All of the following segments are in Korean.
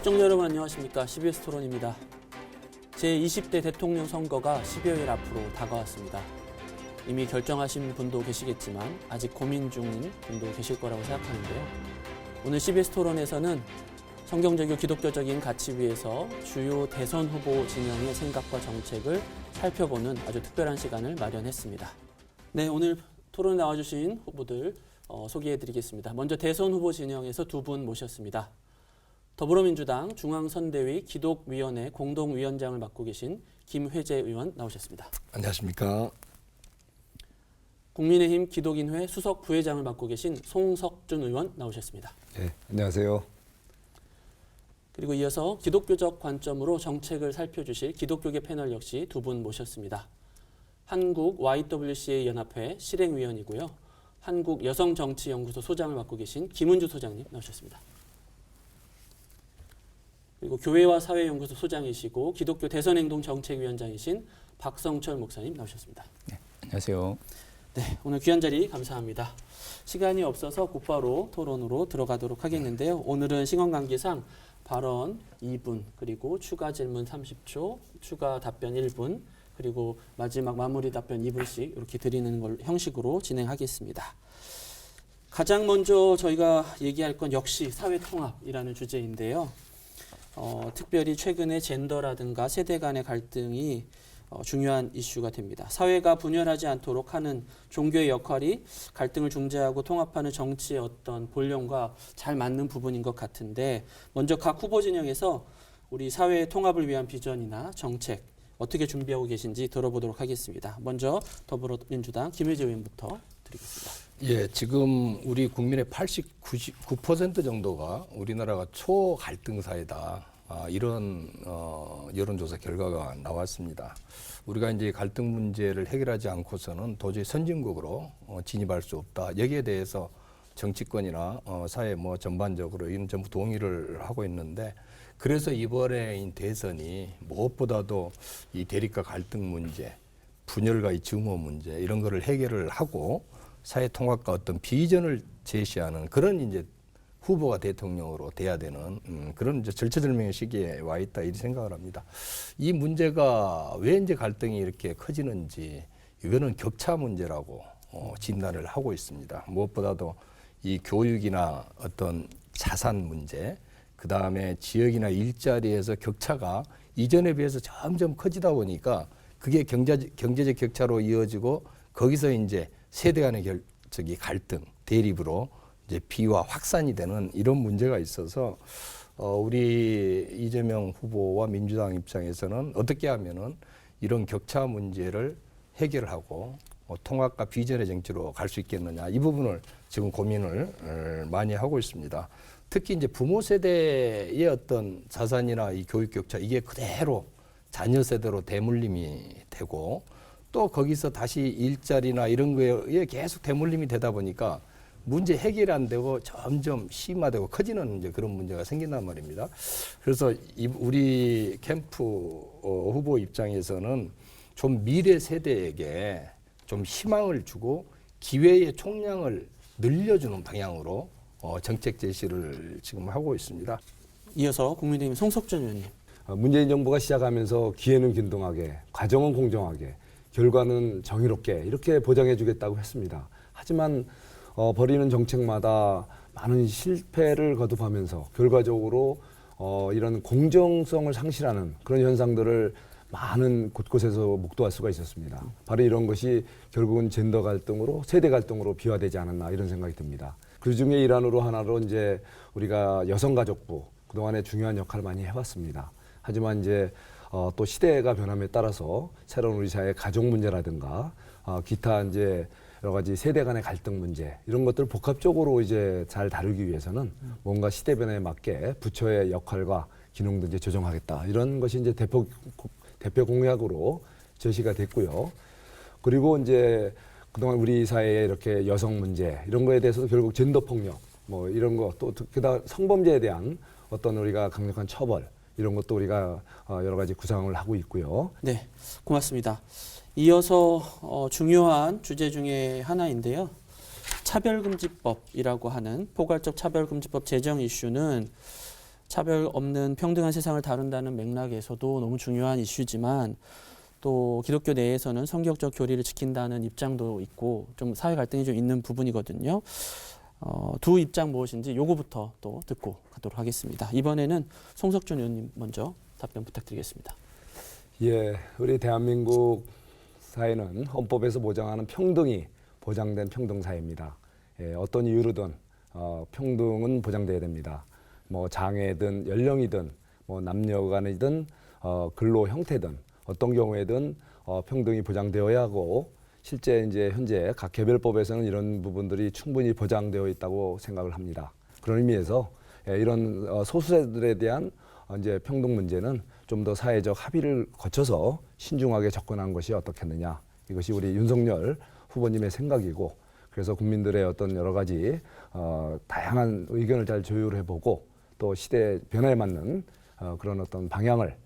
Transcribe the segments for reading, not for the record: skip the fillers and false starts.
시청자 여러분 안녕하십니까. CBS 토론입니다. 제20대 대통령 선거가 10여일 앞으로 다가왔습니다. 이미 결정하신 분도 계시겠지만 아직 고민 중인 분도 계실 거라고 생각하는데요. 오늘 CBS 토론에서는 성경적이고 기독교적인 가치 위에서 주요 대선 후보 진영의 생각과 정책을 살펴보는 아주 특별한 시간을 마련했습니다. 네, 오늘 토론에 나와주신 후보들 소개해드리겠습니다. 먼저 대선 후보 진영에서 두 분 모셨습니다. 더불어민주당 중앙선대위 기독위원회 공동위원장을 맡고 계신 김회재 의원 나오셨습니다. 안녕하십니까. 국민의힘 기독인회 수석 부회장을 맡고 계신 송석준 의원 나오셨습니다. 네, 안녕하세요. 그리고 이어서 기독교적 관점으로 정책을 살펴주실 기독교계 패널 역시 두 분 모셨습니다. 한국 YWCA 연합회 실행위원이고요. 한국 여성정치연구소 소장을 맡고 계신 김은주 소장님 나오셨습니다. 그리고 교회와 사회연구소 소장이시고 기독교 대선행동정책위원장이신 박성철 목사님 나오셨습니다. 네, 안녕하세요. 네, 오늘 귀한 자리 감사합니다. 시간이 없어서 곧바로 토론으로 들어가도록 하겠는데요. 오늘은 시간 관계상 발언 2분, 그리고 추가 질문 30초, 추가 답변 1분, 그리고 마지막 마무리 답변 2분씩 이렇게 드리는 걸 형식으로 진행하겠습니다. 가장 먼저 저희가 얘기할 건 역시 사회통합이라는 주제인데요. 특별히 최근에 젠더라든가 세대 간의 갈등이 중요한 이슈가 됩니다. 사회가 분열하지 않도록 하는 종교의 역할이 갈등을 중재하고 통합하는 정치의 어떤 본령과 잘 맞는 부분인 것 같은데, 먼저 각 후보 진영에서 우리 사회의 통합을 위한 비전이나 정책 어떻게 준비하고 계신지 들어보도록 하겠습니다. 먼저 더불어민주당 김회재 의원부터 드리겠습니다. 예, 지금 우리 국민의 89% 정도가 우리나라가 초갈등 사회다. 이런 여론조사 결과가 나왔습니다. 우리가 이제 갈등 문제를 해결하지 않고서는 도저히 선진국으로 진입할 수 없다. 여기에 대해서 정치권이나 사회 뭐 전반적으로 이런 전부 동의를 하고 있는데, 그래서 이번에 대선이 무엇보다도 이 대립과 갈등 문제, 분열과 이 증오 문제 이런 거를 해결을 하고 사회 통합과 어떤 비전을 제시하는 그런 이제 후보가 대통령으로 돼야 되는 그런 이제 절체절명의 시기에 와 있다 이 생각을 합니다. 이 문제가 왜 이제 갈등이 이렇게 커지는지, 이거는 격차 문제라고 진단을 하고 있습니다. 무엇보다도 이 교육이나 어떤 자산 문제, 그 다음에 지역이나 일자리에서 격차가 이전에 비해서 점점 커지다 보니까 그게 경제적 격차로 이어지고 거기서 이제 세대 간의 갈등, 대립으로 이제 비화 확산이 되는 이런 문제가 있어서 우리 이재명 후보와 민주당 입장에서는 어떻게 하면은 이런 격차 문제를 해결하고 통합과 비전의 정치로 갈 수 있겠느냐, 이 부분을 지금 고민을 많이 하고 있습니다. 특히 이제 부모 세대의 어떤 자산이나 이 교육 격차, 이게 그대로 자녀 세대로 대물림이 되고, 또 거기서 다시 일자리나 이런 거에 계속 대물림이 되다 보니까 문제 해결이 안 되고 점점 심화되고 커지는 이제 그런 문제가 생긴단 말입니다. 그래서 우리 캠프 후보 입장에서는 좀 미래 세대에게 좀 희망을 주고 기회의 총량을 늘려주는 방향으로 정책 제시를 지금 하고 있습니다. 이어서 국민의힘 송석준 의원님. 문재인 정부가 시작하면서 기회는 균등하게, 과정은 공정하게, 결과는 정의롭게 이렇게 보장해 주겠다고 했습니다. 하지만 벌이는 정책마다 많은 실패를 거듭하면서 결과적으로 이런 공정성을 상실하는 그런 현상들을 많은 곳곳에서 목도할 수가 있었습니다. 바로 이런 것이 결국은 젠더 갈등으로, 세대 갈등으로 비화되지 않았나 이런 생각이 듭니다. 그 중에 일환으로 하나로 이제 우리가 여성가족부 그동안에 중요한 역할을 많이 해왔습니다. 하지만 이제 또 시대가 변함에 따라서 새로운 우리 사회의 가족 문제라든가 기타 이제 여러 가지 세대 간의 갈등 문제 이런 것들을 복합적으로 이제 잘 다루기 위해서는 뭔가 시대 변화에 맞게 부처의 역할과 기능도 이제 조정하겠다, 이런 것이 이제 대표 공약으로 제시가 됐고요. 그리고 이제 그동안 우리 사회에 이렇게 여성 문제 이런 거에 대해서도 결국 젠더 폭력 뭐 이런 거, 또 게다가 성범죄에 대한 어떤 우리가 강력한 처벌 이런 것도 우리가 여러 가지 구상을 하고 있고요. 네, 고맙습니다. 이어서 중요한 주제 중에 하나인데요. 차별금지법이라고 하는 포괄적 차별금지법 제정 이슈는 차별 없는 평등한 세상을 다룬다는 맥락에서도 너무 중요한 이슈지만 또 기독교 내에서는 성경적 교리를 지킨다는 입장도 있고 좀 사회 갈등이 좀 있는 부분이거든요. 두 입장 무엇인지 요거부터 또 듣고 가도록 하겠습니다. 이번에는 송석준 의원님 먼저 답변 부탁드리겠습니다. 예, 우리 대한민국 사회는 헌법에서 보장하는 평등이 보장된 평등사회입니다. 예, 어떤 이유로든 평등은 보장돼야 됩니다. 뭐 장애든 연령이든 뭐 남녀간이든 근로 형태든 어떤 경우에든 평등이 보장되어야 하고 실제 이제 현재 각 개별법에서는 이런 부분들이 충분히 보장되어 있다고 생각을 합니다. 그런 의미에서 이런 소수자들에 대한 이제 평등 문제는 좀 더 사회적 합의를 거쳐서 신중하게 접근한 것이 어떻겠느냐. 이것이 우리 윤석열 후보님의 생각이고 그래서 국민들의 어떤 여러 가지 다양한 의견을 잘 조율해보고 또 시대 변화에 맞는 그런 어떤 방향을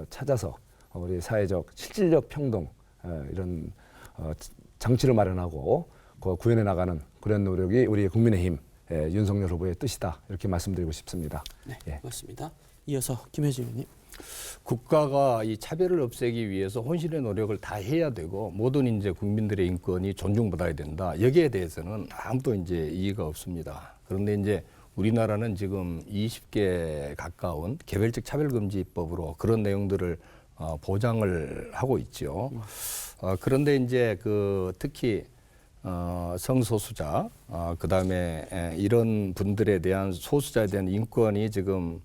찾아서 우리 사회적 실질적 평등 이런 장치를 마련하고 구현해 나가는 그런 노력이 우리 국민의힘 윤석열 후보의 뜻이다 이렇게 말씀드리고 싶습니다. 네, 예. 고맙습니다. 이어서 김혜지 의원님. 국가가 이 차별을 없애기 위해서 혼신의 노력을 다 해야 되고 모든 이제 국민들의 인권이 존중받아야 된다. 여기에 대해서는 아무도 이제 이의가 없습니다. 그런데 이제 우리나라는 지금 20개 가까운 개별적 차별금지법으로 그런 내용들을 보장을 하고 있죠. 그런데 이제 특히 성소수자, 그다음에 이런 분들에 대한 소수자에 대한 인권이 지금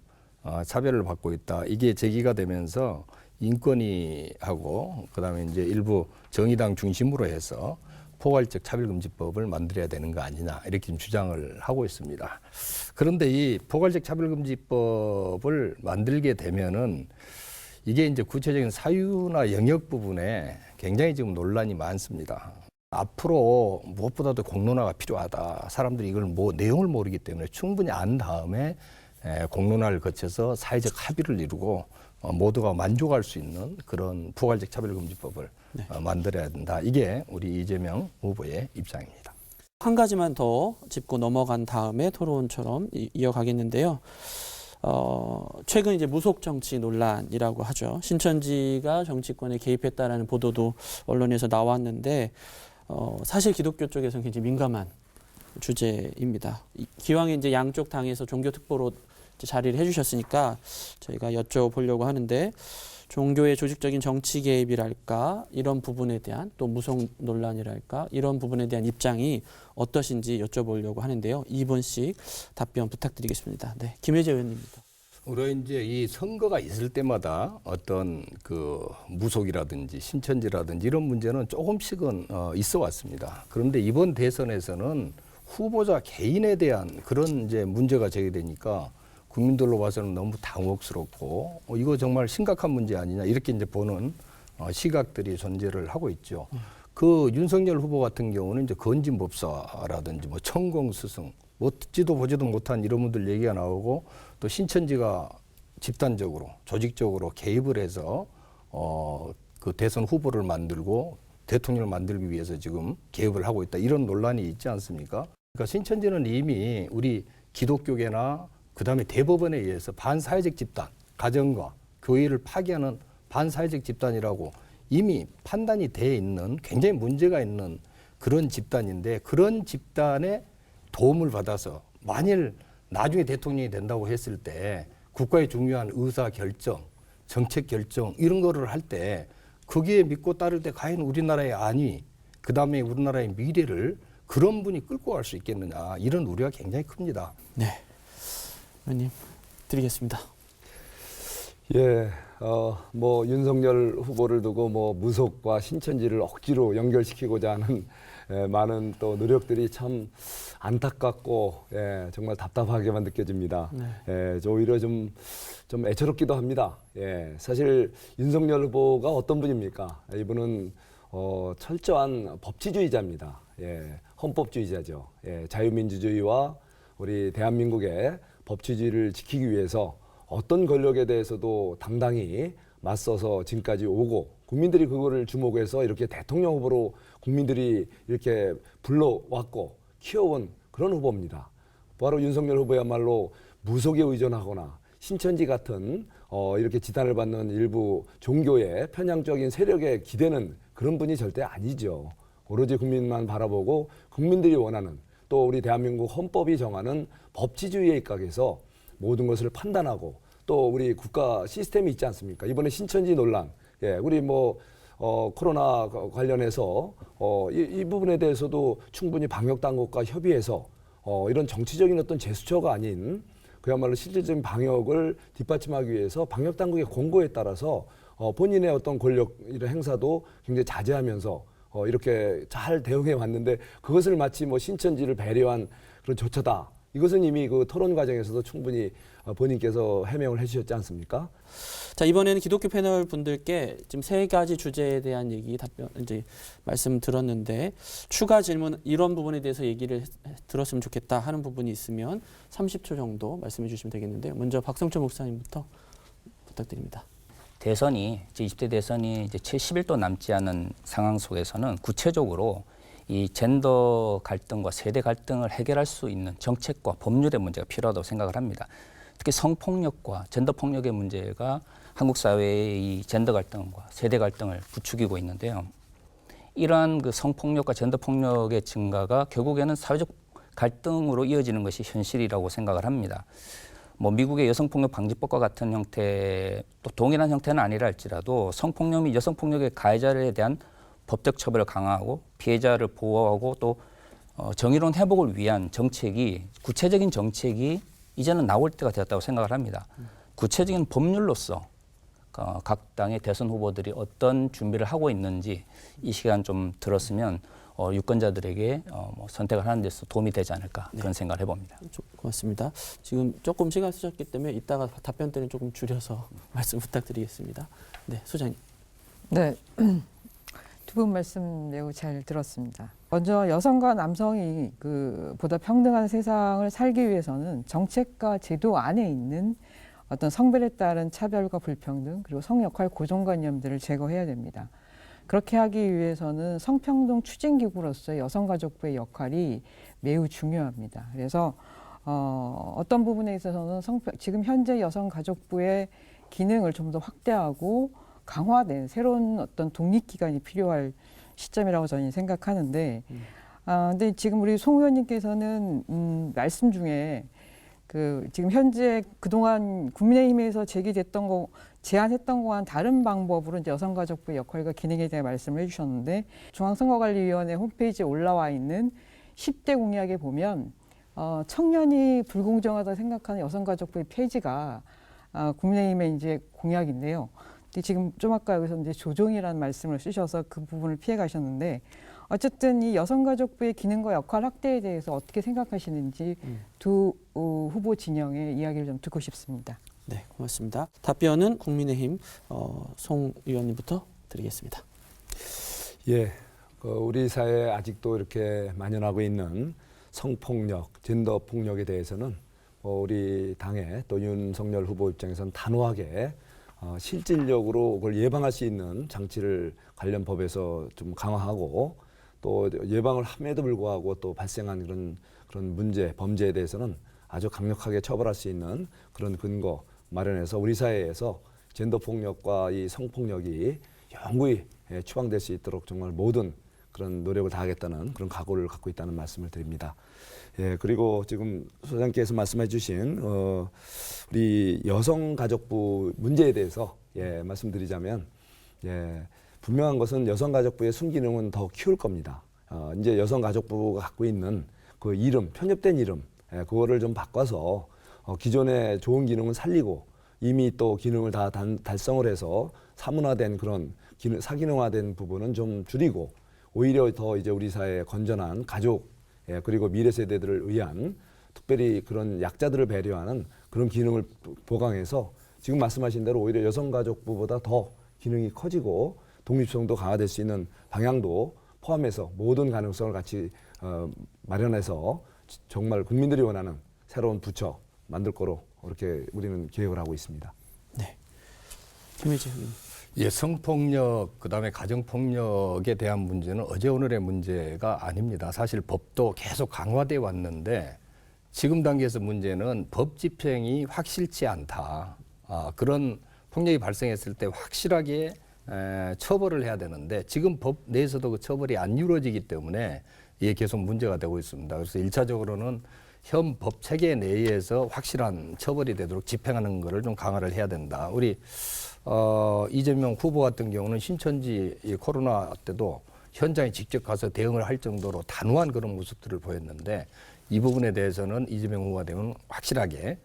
차별을 받고 있다. 이게 제기가 되면서 인권위하고 그다음에 이제 일부 정의당 중심으로 해서 포괄적 차별금지법을 만들어야 되는 거 아니냐 이렇게 좀 주장을 하고 있습니다. 그런데 이 포괄적 차별금지법을 만들게 되면은 이게 이제 구체적인 사유나 영역 부분에 굉장히 지금 논란이 많습니다. 앞으로 무엇보다도 공론화가 필요하다. 사람들이 이걸 내용을 모르기 때문에 충분히 안 다음에 공론화를 거쳐서 사회적 합의를 이루고 모두가 만족할 수 있는 그런 포괄적 차별금지법을 만들어야 된다. 이게 우리 이재명 후보의 입장입니다. 한 가지만 더 짚고 넘어간 다음에 토론처럼 이어가겠는데요. 최근 이제 무속 정치 논란이라고 하죠. 신천지가 정치권에 개입했다라는 보도도 언론에서 나왔는데 사실 기독교 쪽에서는 굉장히 민감한 주제입니다. 기왕에 이제 양쪽 당에서 종교 특보로 자리를 해주셨으니까 저희가 여쭤보려고 하는데 종교의 조직적인 정치 개입이랄까 이런 부분에 대한 또 무속 논란이랄까 이런 부분에 대한 입장이 어떠신지 여쭤보려고 하는데요. 2분씩 답변 부탁드리겠습니다. 네, 김혜재 의원님입니다. 우리가 이제 이 선거가 있을 때마다 어떤 무속이라든지 신천지라든지 이런 문제는 조금씩은 있어 왔습니다. 그런데 이번 대선에서는 후보자 개인에 대한 그런 이제 문제가 제기되니까 국민들로 봐서는 너무 당혹스럽고 이거 정말 심각한 문제 아니냐 이렇게 이제 보는 시각들이 존재를 하고 있죠. 그 윤석열 후보 같은 경우는 이제 건진법사라든지 뭐 천공스승 뭐 듣지도 보지도 못한 이런 분들 얘기가 나오고 또 신천지가 집단적으로 조직적으로 개입을 해서 그 대선 후보를 만들고 대통령을 만들기 위해서 지금 개입을 하고 있다 이런 논란이 있지 않습니까? 그러니까 신천지는 이미 우리 기독교계나 그다음에 대법원에 의해서 반사회적 집단, 가정과 교회를 파괴하는 반사회적 집단이라고 이미 판단이 돼 있는 굉장히 문제가 있는 그런 집단인데 그런 집단의 도움을 받아서 만일 나중에 대통령이 된다고 했을 때 국가의 중요한 의사 결정, 정책 결정 이런 거를 할 때 거기에 믿고 따를 때 과연 우리나라의 안위, 그다음에 우리나라의 미래를 그런 분이 끌고 갈 수 있겠느냐 이런 우려가 굉장히 큽니다. 네, 의원님 드리겠습니다. 예, 뭐 윤석열 후보를 두고 뭐 무속과 신천지를 억지로 연결시키고자 하는 많은 또 노력들이 참 안타깝고 정말 답답하게만 느껴집니다. 네. 오히려 좀 애처롭기도 합니다. 사실 윤석열 후보가 어떤 분입니까? 이분은 철저한 법치주의자입니다. 헌법주의자죠. 자유민주주의와 우리 대한민국의 법치주의를 지키기 위해서 어떤 권력에 대해서도 당당히 맞서서 지금까지 오고 국민들이 그거를 주목해서 이렇게 대통령 후보로 국민들이 이렇게 불러왔고 키워온 그런 후보입니다. 바로 윤석열 후보야말로 무속에 의존하거나 신천지 같은 이렇게 지탄을 받는 일부 종교의 편향적인 세력에 기대는 그런 분이 절대 아니죠. 오로지 국민만 바라보고 국민들이 원하는 또 우리 대한민국 헌법이 정하는 법치주의에 입각해서 모든 것을 판단하고 또 우리 국가 시스템이 있지 않습니까? 이번에 신천지 논란, 우리 코로나 관련해서 이 부분에 대해서도 충분히 방역 당국과 협의해서 이런 정치적인 어떤 제스처가 아닌 그야말로 실질적인 방역을 뒷받침하기 위해서 방역 당국의 권고에 따라서 본인의 어떤 권력 이런 행사도 굉장히 자제하면서 이렇게 잘 대응해 왔는데 그것을 마치 신천지를 배려한 그런 조처다. 이것은 이미 그 토론 과정에서도 충분히 본인께서 해명을 해주셨지 않습니까? 자, 이번에는 기독교 패널 분들께 지금 3가지 주제에 대한 얘기 답변 이제 말씀 들었는데 추가 질문 이런 부분에 대해서 얘기를 들었으면 좋겠다 하는 부분이 있으면 30초 정도 말씀해 주시면 되겠는데요. 먼저 박성철 목사님부터 부탁드립니다. 대선이 이제 20대 대선이 이제 채 11도 남지 않은 상황 속에서는 구체적으로 이 젠더 갈등과 세대 갈등을 해결할 수 있는 정책과 법률의 문제가 필요하다고 생각을 합니다. 특히 성폭력과 젠더 폭력의 문제가 한국 사회의 이 젠더 갈등과 세대 갈등을 부추기고 있는데요. 이러한 그 성폭력과 젠더 폭력의 증가가 결국에는 사회적 갈등으로 이어지는 것이 현실이라고 생각을 합니다. 미국의 여성폭력 방지법과 같은 형태, 또 동일한 형태는 아니라 할지라도 성폭력 및 여성폭력의 가해자에 대한 법적 처벌을 강화하고 피해자를 보호하고 또 정의로운 회복을 위한 정책이 구체적인 정책이 이제는 나올 때가 되었다고 생각을 합니다. 구체적인 법률로서 각 당의 대선 후보들이 어떤 준비를 하고 있는지 이 시간 좀 들었으면 유권자들에게 선택을 하는 데서 도움이 되지 않을까 그런 생각을 해봅니다. 고맙습니다. 지금 조금 시간 쓰셨기 때문에 이따가 답변 때는 조금 줄여서 말씀 부탁드리겠습니다. 네, 소장님. 네. 두 분 말씀 매우 잘 들었습니다. 먼저 여성과 남성이 보다 평등한 세상을 살기 위해서는 정책과 제도 안에 있는 어떤 성별에 따른 차별과 불평등 그리고 성역할 고정관념들을 제거해야 됩니다. 그렇게 하기 위해서는 성평등 추진기구로서의 여성가족부의 역할이 매우 중요합니다. 그래서 어떤 부분에 있어서는 지금 현재 여성가족부의 기능을 좀 더 확대하고 강화된 새로운 어떤 독립기관이 필요할 시점이라고 저는 생각하는데, 근데 지금 우리 송 의원님께서는 말씀 중에 지금 현재 그동안 국민의힘에서 제안했던 거와는 다른 방법으로 이제 여성가족부의 역할과 기능에 대해 말씀을 해주셨는데, 중앙선거관리위원회 홈페이지에 올라와 있는 10대 공약에 보면 청년이 불공정하다고 생각하는 여성가족부의 폐지가 국민의힘의 이제 공약인데요. 지금 좀 아까 여기서 이제 조정이라는 말씀을 쓰셔서 그 부분을 피해 가셨는데 어쨌든 이 여성가족부의 기능과 역할 확대에 대해서 어떻게 생각하시는지 두 후보 진영의 이야기를 좀 듣고 싶습니다. 네, 고맙습니다. 답변은 국민의힘 송 의원님부터 드리겠습니다. 예, 우리 사회에 아직도 이렇게 만연하고 있는 성폭력, 젠더 폭력에 대해서는 우리 당의 또 윤석열 후보 입장에서는 단호하게 실질적으로 그걸 예방할 수 있는 장치를 관련 법에서 좀 강화하고 또 예방을 함에도 불구하고 또 발생한 그런 문제, 범죄에 대해서는 아주 강력하게 처벌할 수 있는 그런 근거 마련해서 우리 사회에서 젠더 폭력과 이 성폭력이 영구히 추방될 수 있도록 정말 모든 그런 노력을 다하겠다는 그런 각오를 갖고 있다는 말씀을 드립니다. 예, 그리고 지금 소장께서 말씀해 주신 우리 여성가족부 문제에 대해서 말씀드리자면 분명한 것은 여성가족부의 순기능은 더 키울 겁니다. 이제 여성가족부가 갖고 있는 그 이름, 편협된 이름, 그거를 좀 바꿔서 기존의 좋은 기능은 살리고 이미 또 기능을 다 달성을 해서 사문화된 그런 사기능화된 부분은 좀 줄이고 오히려 더 이제 우리 사회의 건전한 가족 그리고 미래 세대들을 위한 특별히 그런 약자들을 배려하는 그런 기능을 보강해서 지금 말씀하신 대로 오히려 여성가족부보다 더 기능이 커지고 독립성도 강화될 수 있는 방향도 포함해서 모든 가능성을 같이 마련해서 정말 국민들이 원하는 새로운 부처 만들 거로 그렇게 우리는 계획을 하고 있습니다. 네, 김혜지 의원님. 예, 성폭력, 그다음에 가정폭력에 대한 문제는 어제 오늘의 문제가 아닙니다. 사실 법도 계속 강화돼 왔는데 지금 단계에서 문제는 법 집행이 확실치 않다. 그런 폭력이 발생했을 때 확실하게 처벌을 해야 되는데 지금 법 내에서도 그 처벌이 안 이루어지기 때문에 이게 계속 문제가 되고 있습니다. 그래서 1차적으로는 현 법 체계 내에서 확실한 처벌이 되도록 집행하는 것을 좀 강화를 해야 된다. 우리 이재명 후보 같은 경우는 신천지 이 코로나 때도 현장에 직접 가서 대응을 할 정도로 단호한 그런 모습들을 보였는데 이 부분에 대해서는 이재명 후보가 되면 확실하게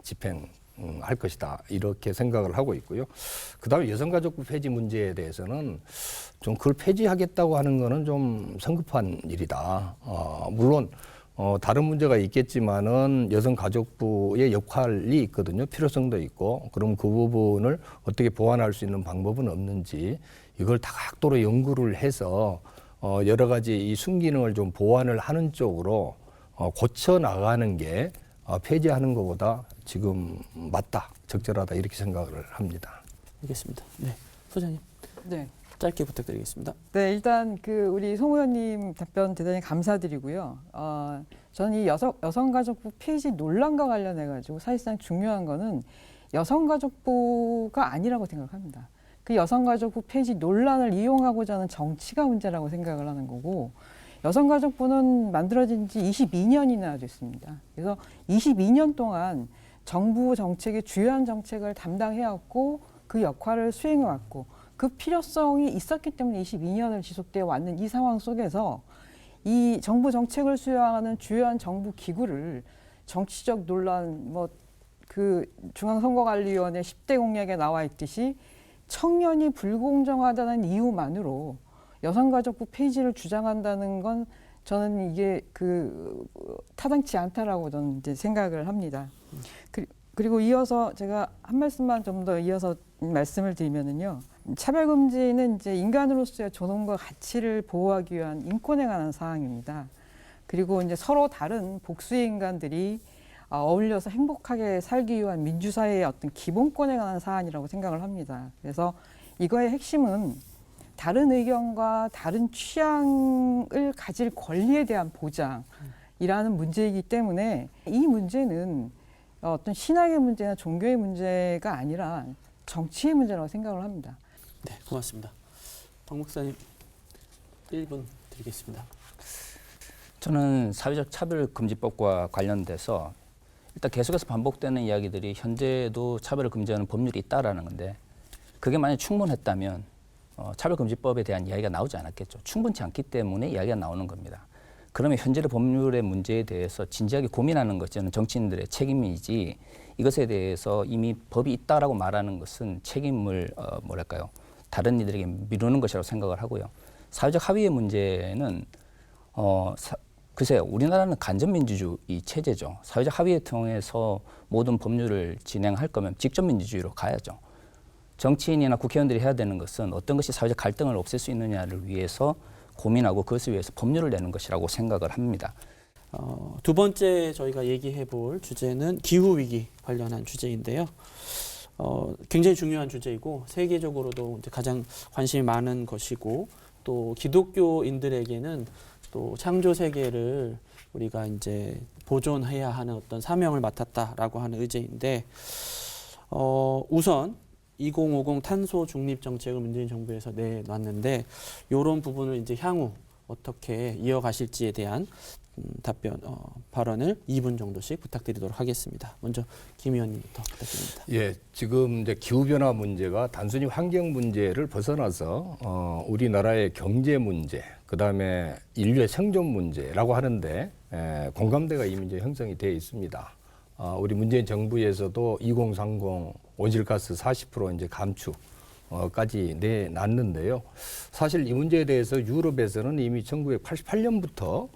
집행할 것이다. 이렇게 생각을 하고 있고요. 그다음에 여성가족부 폐지 문제에 대해서는 좀 그걸 폐지하겠다고 하는 거는 좀 성급한 일이다. 물론 다른 문제가 있겠지만은 여성가족부의 역할이 있거든요. 필요성도 있고. 그럼 그 부분을 어떻게 보완할 수 있는 방법은 없는지 이걸 다각도로 연구를 해서 여러 가지 이 순기능을 좀 보완을 하는 쪽으로 고쳐 나가는 게 폐지하는 것보다 지금 맞다, 적절하다 이렇게 생각을 합니다. 알겠습니다. 네, 소장님 네. 짧게 부탁드리겠습니다. 네, 일단 우리 송 의원님 답변 대단히 감사드리고요. 저는 이 여성가족부 폐지 논란과 관련해 가지고 사실상 중요한 거는 여성가족부가 아니라고 생각합니다. 그 여성가족부 폐지 논란을 이용하고자 하는 정치가 문제라고 생각을 하는 거고, 여성가족부는 만들어진 지 22년이나 됐습니다. 그래서 22년 동안 정부 정책의 주요한 정책을 담당해왔고 그 역할을 수행해왔고 그 필요성이 있었기 때문에 22년을 지속되어 왔는 이 상황 속에서 이 정부 정책을 수행하는 주요한 정부 기구를 정치적 논란, 그 중앙선거관리위원회 10대 공약에 나와 있듯이 청년이 불공정하다는 이유만으로 여성가족부 폐지를 주장한다는 건 저는 이게 타당치 않다라고 저는 이제 생각을 합니다. 그리고 이어서 제가 한 말씀만 좀 더 이어서 말씀을 드리면은요. 차별금지는 이제 인간으로서의 존엄과 가치를 보호하기 위한 인권에 관한 사항입니다. 그리고 이제 서로 다른 복수의 인간들이 어울려서 행복하게 살기 위한 민주사회의 어떤 기본권에 관한 사안이라고 생각을 합니다. 그래서 이거의 핵심은 다른 의견과 다른 취향을 가질 권리에 대한 보장이라는 문제이기 때문에 이 문제는 어떤 신앙의 문제나 종교의 문제가 아니라 정치의 문제라고 생각을 합니다. 네, 고맙습니다. 박 목사님 1분 드리겠습니다. 저는 사회적 차별금지법과 관련돼서 일단 계속해서 반복되는 이야기들이 현재도 차별을 금지하는 법률이 있다라는 건데 그게 만약 충분했다면 차별금지법에 대한 이야기가 나오지 않았겠죠. 충분치 않기 때문에 이야기가 나오는 겁니다. 그러면 현재의 법률의 문제에 대해서 진지하게 고민하는 것이 저는 정치인들의 책임이지 이것에 대해서 이미 법이 있다라고 말하는 것은 책임을 다른 이들에게 미루는 것이라고 생각을 하고요. 사회적 합의의 문제는 글쎄요. 우리나라는 간접민주주의 체제죠. 사회적 합의를 통해서 모든 법률을 진행할 거면 직접민주주의로 가야죠. 정치인이나 국회의원들이 해야 되는 것은 어떤 것이 사회적 갈등을 없앨 수 있느냐를 위해서 고민하고 그것을 위해서 법률을 내는 것이라고 생각을 합니다. 두 번째 저희가 얘기해 볼 주제는 기후위기 관련한 주제인데요. 굉장히 중요한 주제이고 세계적으로도 이제 가장 관심이 많은 것이고 또 기독교인들에게는 또 창조 세계를 우리가 이제 보존해야 하는 어떤 사명을 맡았다라고 하는 의제인데 우선 2050 탄소 중립 정책을 문재인 정부에서 내놨는데 이런 부분을 이제 향후 어떻게 이어가실지에 대한 답변 발언을 2분 정도씩 부탁드리도록 하겠습니다. 먼저 김 의원님부터 부탁드립니다. 예, 지금 이제 기후 변화 문제가 단순히 환경 문제를 벗어나서 우리나라의 경제 문제, 그다음에 인류의 생존 문제라고 하는데 공감대가 이미 이제 형성이 되어 있습니다. 우리 문재인 정부에서도 2030 온실가스 40% 이제 감축까지 내놨는데요. 사실 이 문제에 대해서 유럽에서는 이미 1988년부터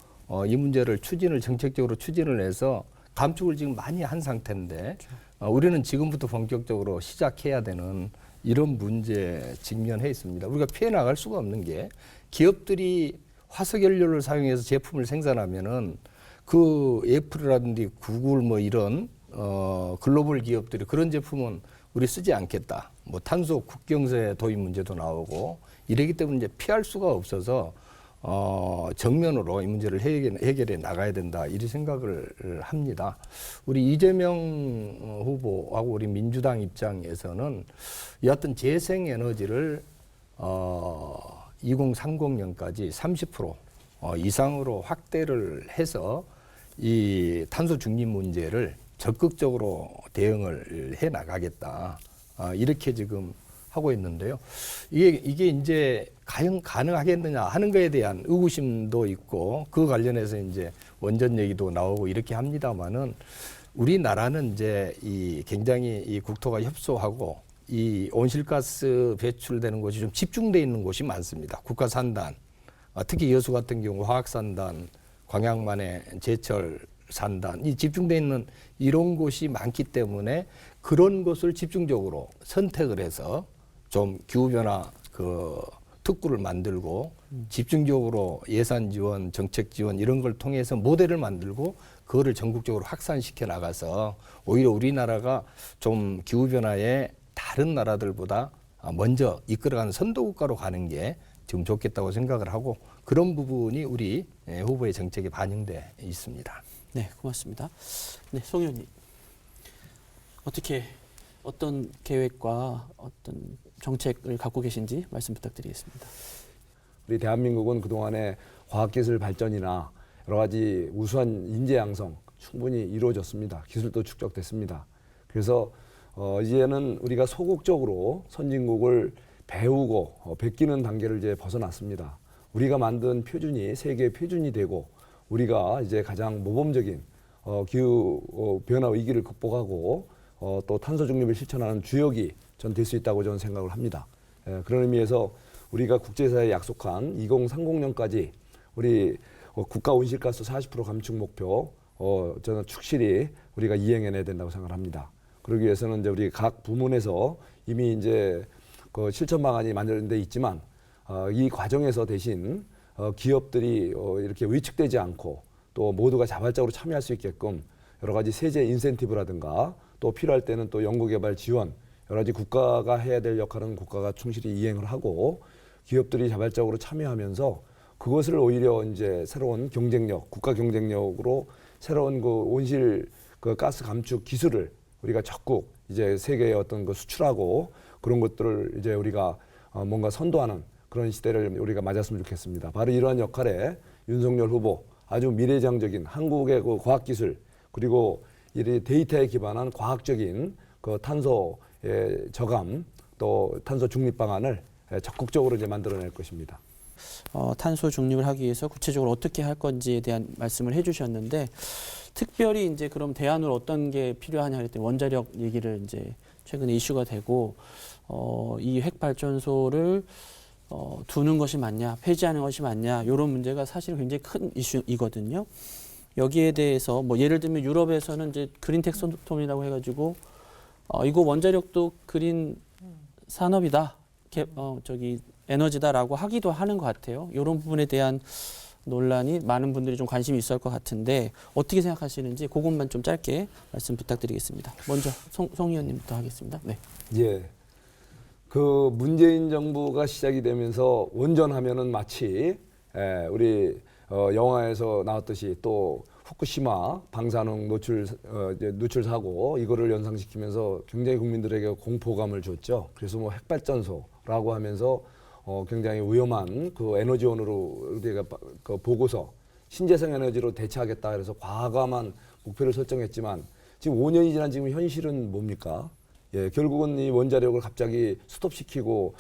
이 문제를 정책적으로 추진을 해서 감축을 지금 많이 한 상태인데 우리는 지금부터 본격적으로 시작해야 되는 이런 문제에 직면해 있습니다. 우리가 피해 나갈 수가 없는 게 기업들이 화석연료를 사용해서 제품을 생산하면은 그 애플이라든지 구글 이런 글로벌 기업들이 그런 제품은 우리 쓰지 않겠다. 탄소 국경세 도입 문제도 나오고 이러기 때문에 이제 피할 수가 없어서 정면으로 이 문제를 해결해 나가야 된다 이런 생각을 합니다. 우리 이재명 후보하고 우리 민주당 입장에서는 여하튼 재생에너지를 2030년까지 30% 이상으로 확대를 해서 이 탄소 중립 문제를 적극적으로 대응을 해 나가겠다. 이렇게 지금 하고 있는데요. 이게 이제 과연 가능하겠느냐 하는 거에 대한 의구심도 있고 그 관련해서 이제 원전 얘기도 나오고 이렇게 합니다만은 우리나라는 이제 이 굉장히 이 국토가 협소하고 이 온실가스 배출되는 곳이 좀 집중돼 있는 곳이 많습니다. 국가산단, 특히 여수 같은 경우 화학산단, 광양만의 제철 산단, 이 집중돼 있는 이런 곳이 많기 때문에 그런 곳을 집중적으로 선택을 해서 좀 기후변화 특구를 만들고 집중적으로 예산 지원, 정책 지원 이런 걸 통해서 모델을 만들고 그거를 전국적으로 확산시켜 나가서 오히려 우리나라가 좀 기후변화에 다른 나라들보다 먼저 이끌어가는 선도국가로 가는 게 지금 좋겠다고 생각을 하고 그런 부분이 우리 후보의 정책에 반영돼 있습니다. 네, 고맙습니다. 네, 송 의원님. 어떤 계획과 어떤 정책을 갖고 계신지 말씀 부탁드리겠습니다. 우리 대한민국은 그동안에 과학기술 발전이나 여러 가지 우수한 인재 양성 충분히 이루어졌습니다. 기술도 축적됐습니다. 그래서 이제는 우리가 소극적으로 선진국을 배우고 베끼는 단계를 이제 벗어났습니다. 우리가 만든 표준이 세계의 표준이 되고 우리가 이제 가장 모범적인 기후 변화 위기를 극복하고 또 탄소 중립을 실천하는 주역이 전 될 수 있다고 저는 생각을 합니다. 그런 의미에서 우리가 국제사회에 약속한 2030년까지 우리 국가 온실가스 40% 감축 목표 저는 축실히 우리가 이행해내야 된다고 생각을 합니다. 그러기 위해서는 이제 우리 각 부문에서 이미 이제 그 실천 방안이 만들어져 있지만 이 과정에서 대신 기업들이 이렇게 위축되지 않고 또 모두가 자발적으로 참여할 수 있게끔 여러 가지 세제 인센티브라든가 또 필요할 때는 또 연구개발 지원 여러 가지 국가가 해야 될 역할은 국가가 충실히 이행을 하고 기업들이 자발적으로 참여하면서 그것을 오히려 이제 새로운 경쟁력, 국가 경쟁력으로 새로운 그 온실 그 가스 감축 기술을 우리가 적극 이제 세계에 어떤 그 수출하고 그런 것들을 이제 우리가 뭔가 선도하는 그런 시대를 우리가 맞았으면 좋겠습니다. 바로 이러한 역할에 윤석열 후보 아주 미래지향적인 한국의 그 과학기술 그리고 이 데이터에 기반한 과학적인 그 탄소의 저감 또 탄소 중립 방안을 적극적으로 이제 만들어낼 것입니다. 탄소 중립을 하기 위해서 구체적으로 어떻게 할 건지에 대한 말씀을 해주셨는데 특별히 이제 그럼 대안으로 어떤 게 필요하냐 했더니 원자력 얘기를 이제 최근에 이슈가 되고 이 핵발전소를 두는 것이 맞냐, 폐지하는 것이 맞냐 이런 문제가 사실 굉장히 큰 이슈이거든요. 여기에 대해서 뭐 예를 들면 유럽에서는 이제 그린 텍소노미라고 해가지고 이거 원자력도 그린 산업이다, 에너지다라고 하기도 하는 것 같아요. 이런 부분에 대한 논란이 많은 분들이 좀 관심이 있을 것 같은데 어떻게 생각하시는지 그것만 좀 짧게 말씀 부탁드리겠습니다. 먼저 송 의원님부터 하겠습니다. 네. 예. 그 문재인 정부가 시작이 되면서 원전하면은 마치 우리 영화에서 나왔듯이 또 후쿠시마 방사능 누출 사고 이거를 연상시키면서 굉장히 국민들에게 공포감을 줬죠. 그래서 뭐 핵발전소라고 하면서 굉장히 위험한 그 에너지원으로 우리가 그 보고서 신재생 에너지로 대체하겠다 그래서 과감한 목표를 설정했지만 지금 5년이 지난 지금 현실은 뭡니까? 예, 결국은 이 원자력을 갑자기 스톱시키고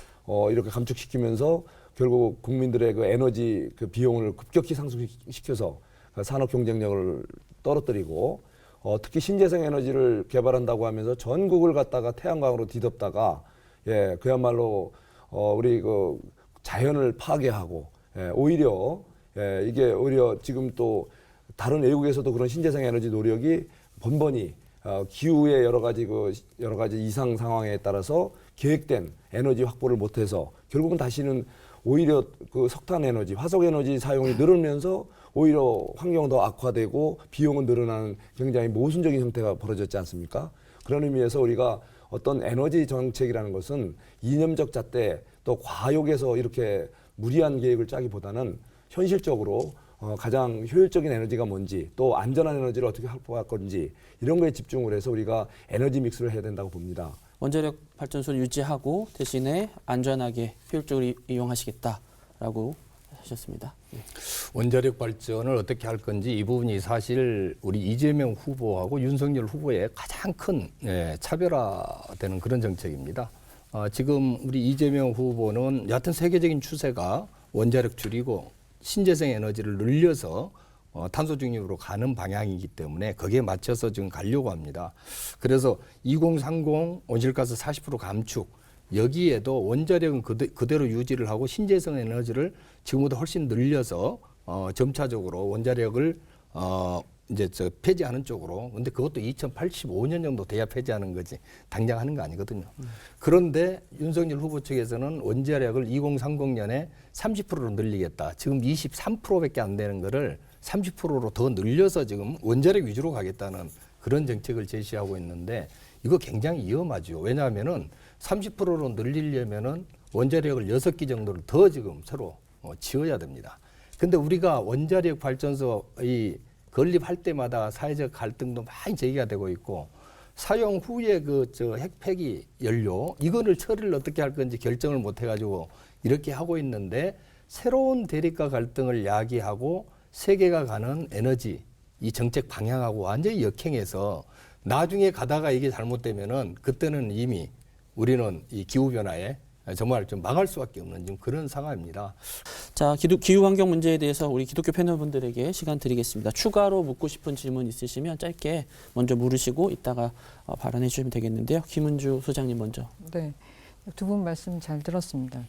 이렇게 감축시키면서 결국 국민들의 그 에너지 그 비용을 급격히 상승시켜서 산업 경쟁력을 떨어뜨리고 특히 신재생 에너지를 개발한다고 하면서 전국을 갖다가 태양광으로 뒤덮다가 예, 그야말로 우리 그 자연을 파괴하고 오히려 이게 오히려 지금 또 다른 외국에서도 그런 신재생 에너지 노력이 번번이 기후의 여러 가지 이상 상황에 따라서 계획된 에너지 확보를 못해서 결국은 다시는 오히려 그 석탄 에너지, 화석 에너지 사용이 늘으면서 오히려 환경은 더 악화되고 비용은 늘어나는 굉장히 모순적인 형태가 벌어졌지 않습니까? 그런 의미에서 우리가 어떤 에너지 정책이라는 것은 이념적 잣대 또 과욕에서 이렇게 무리한 계획을 짜기보다는 현실적으로 가장 효율적인 에너지가 뭔지 또 안전한 에너지를 어떻게 확보할 건지 이런 거에 집중을 해서 우리가 에너지 믹스를 해야 된다고 봅니다. 원자력 발전소를 유지하고 대신에 안전하게 효율적으로 이용하시겠다라고 하셨습니다. 네. 원자력 발전을 어떻게 할 건지 이 부분이 사실 우리 이재명 후보하고 윤석열 후보의 가장 큰 차별화되는 그런 정책입니다. 지금 우리 이재명 후보는 여하튼 세계적인 추세가 원자력 줄이고 신재생 에너지를 늘려서 탄소 중립으로 가는 방향이기 때문에 거기에 맞춰서 지금 가려고 합니다. 그래서 2030 온실가스 40% 감축 여기에도 원자력은 그대로 유지를 하고 신재생 에너지를 지금보다 훨씬 늘려서 점차적으로 원자력을 이제 폐지하는 쪽으로. 근데 그것도 2085년 정도 돼야 폐지하는 거지 당장 하는 거 아니거든요. 그런데 윤석열 후보 측에서는 원자력을 2030년에 30%로 늘리겠다. 지금 23%밖에 안 되는 거를 30%로 더 늘려서 지금 원자력 위주로 가겠다는 그런 정책을 제시하고 있는데 이거 굉장히 위험하죠. 왜냐하면은 30%로 늘리려면은 원자력을 6기 정도를 더 지금 새로 지어야 됩니다. 근데 우리가 원자력 발전소 건립할 때마다 사회적 갈등도 많이 제기가 되고 있고 사용 후에 핵폐기 연료 이거를 처리를 어떻게 할 건지 결정을 못 해가지고 이렇게 하고 있는데 새로운 대립과 갈등을 야기하고 세계가 가는 에너지 이 정책 방향하고 완전히 역행해서 나중에 가다가 이게 잘못되면은 그때는 이미 우리는 이 기후변화에 정말 좀 망할 수밖에 없는 지금 그런 상황입니다. 자, 기후환경 문제에 대해서 우리 기독교 패널분들에게 시간 드리겠습니다. 추가로 묻고 싶은 질문 있으시면 짧게 먼저 물으시고 이따가 발언해 주시면 되겠는데요. 김은주 소장님 먼저. 네, 두 분 말씀 잘 들었습니다.